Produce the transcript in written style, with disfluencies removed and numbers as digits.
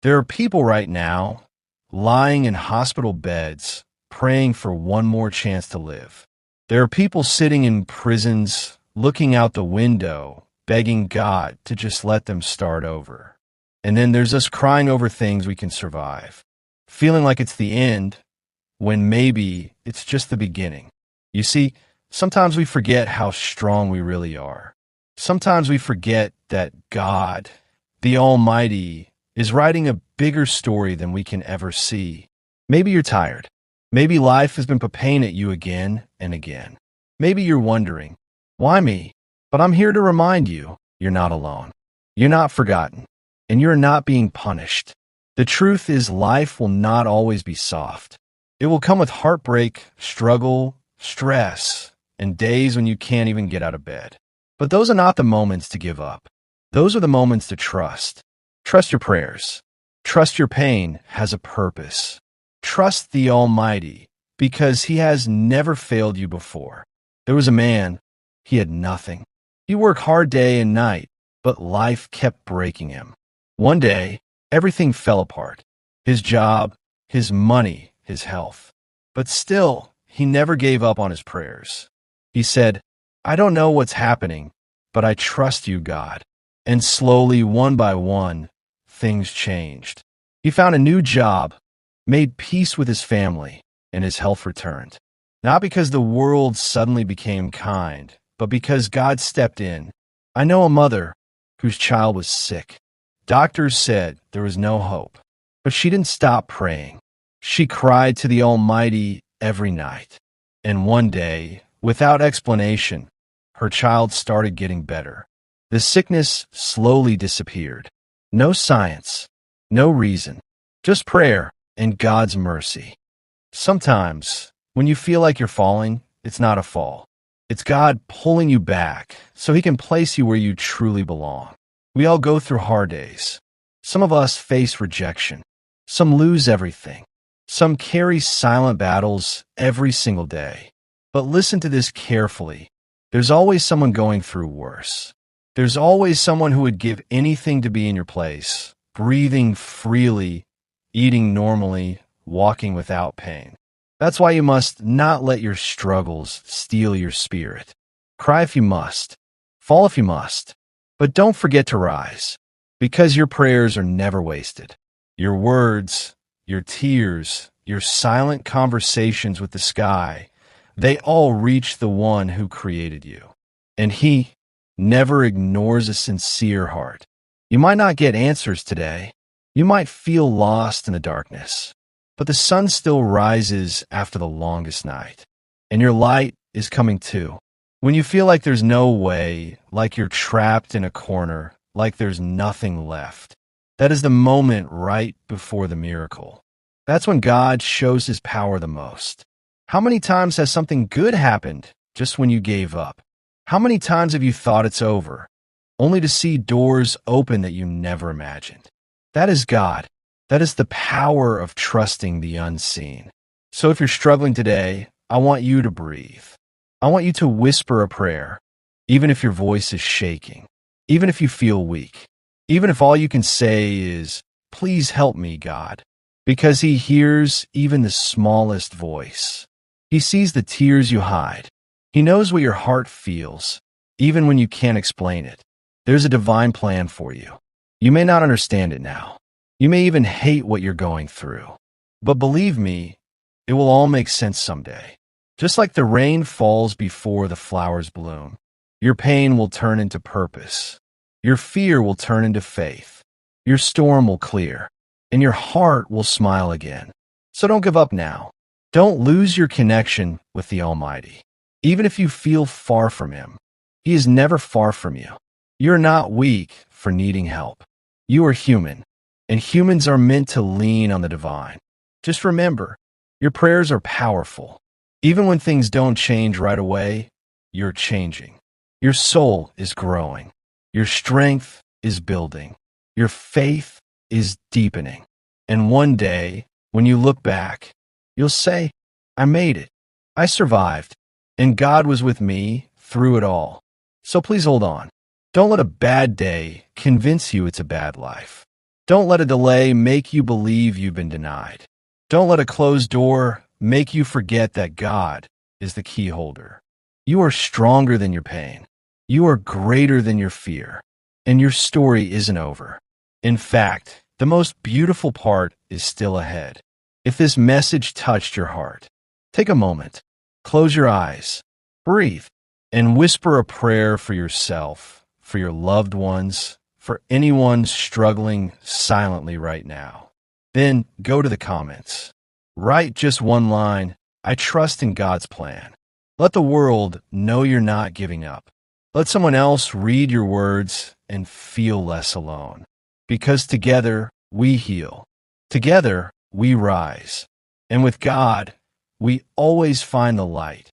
There are people right now lying in hospital beds, praying for one more chance to live. There are people sitting in prisons, looking out the window, begging God to just let them start over. And then there's us crying over things we can survive, feeling like it's the end when maybe it's just the beginning. You see, sometimes we forget how strong we really are. Sometimes we forget that God, the Almighty, is writing a bigger story than we can ever see. Maybe you're tired. Maybe life has been pain at you again and again. Maybe you're wondering, why me? But I'm here to remind you, you're not alone. You're not forgotten. And you're not being punished. The truth is life will not always be soft. It will come with heartbreak, struggle, stress, and days when you can't even get out of bed. But those are not the moments to give up. Those are the moments to trust. Trust your prayers. Trust your pain has a purpose. Trust the Almighty, because He has never failed you before. There was a man, he had nothing. He worked hard day and night, but life kept breaking him. One day, everything fell apart. His job, his money, his health. But still, he never gave up on his prayers. He said, I don't know what's happening, but I trust you, God. And slowly, one by one, things changed. He found a new job, made peace with his family, and his health returned. Not because the world suddenly became kind, but because God stepped in. I know a mother whose child was sick. Doctors said there was no hope, but she didn't stop praying. She cried to the Almighty every night. And one day, without explanation, her child started getting better. The sickness slowly disappeared. No science, no reason, just prayer and God's mercy. Sometimes, when you feel like you're falling, it's not a fall. It's God pulling you back so He can place you where you truly belong. We all go through hard days. Some of us face rejection. Some lose everything. Some carry silent battles every single day. But listen to this carefully. There's always someone going through worse. There's always someone who would give anything to be in your place, breathing freely, eating normally, walking without pain. That's why you must not let your struggles steal your spirit. Cry if you must. Fall if you must. But don't forget to rise, because your prayers are never wasted. Your words, your tears, your silent conversations with the sky, they all reach the one who created you. And He never ignores a sincere heart. You might not get answers today. You might feel lost in the darkness. But the sun still rises after the longest night. And your light is coming too. When you feel like there's no way, like you're trapped in a corner, like there's nothing left, that is the moment right before the miracle. That's when God shows His power the most. How many times has something good happened just when you gave up? How many times have you thought it's over, only to see doors open that you never imagined? That is God. That is the power of trusting the unseen. So if you're struggling today, I want you to breathe. I want you to whisper a prayer, even if your voice is shaking, even if you feel weak, even if all you can say is, please help me, God, because He hears even the smallest voice. He sees the tears you hide. He knows what your heart feels, even when you can't explain it. There's a divine plan for you. You may not understand it now. You may even hate what you're going through. But believe me, it will all make sense someday. Just like the rain falls before the flowers bloom, your pain will turn into purpose. Your fear will turn into faith. Your storm will clear, and your heart will smile again. So don't give up now. Don't lose your connection with the Almighty. Even if you feel far from Him, He is never far from you. You're not weak for needing help. You are human, and humans are meant to lean on the divine. Just remember, your prayers are powerful. Even when things don't change right away, you're changing. Your soul is growing. Your strength is building. Your faith is deepening. And one day, when you look back, you'll say, I made it. I survived. And God was with me through it all. So please hold on. Don't let a bad day convince you it's a bad life. Don't let a delay make you believe you've been denied. Don't let a closed door make you forget that God is the key holder. You are stronger than your pain. You are greater than your fear. And your story isn't over. In fact, the most beautiful part is still ahead. If this message touched your heart, take a moment, close your eyes, breathe, and whisper a prayer for yourself, for your loved ones, for anyone struggling silently right now. Then go to the comments. Write just one line, "I trust in God's plan." Let the world know you're not giving up. Let someone else read your words and feel less alone. Because together we heal. Together we rise. And with God, we always find the light.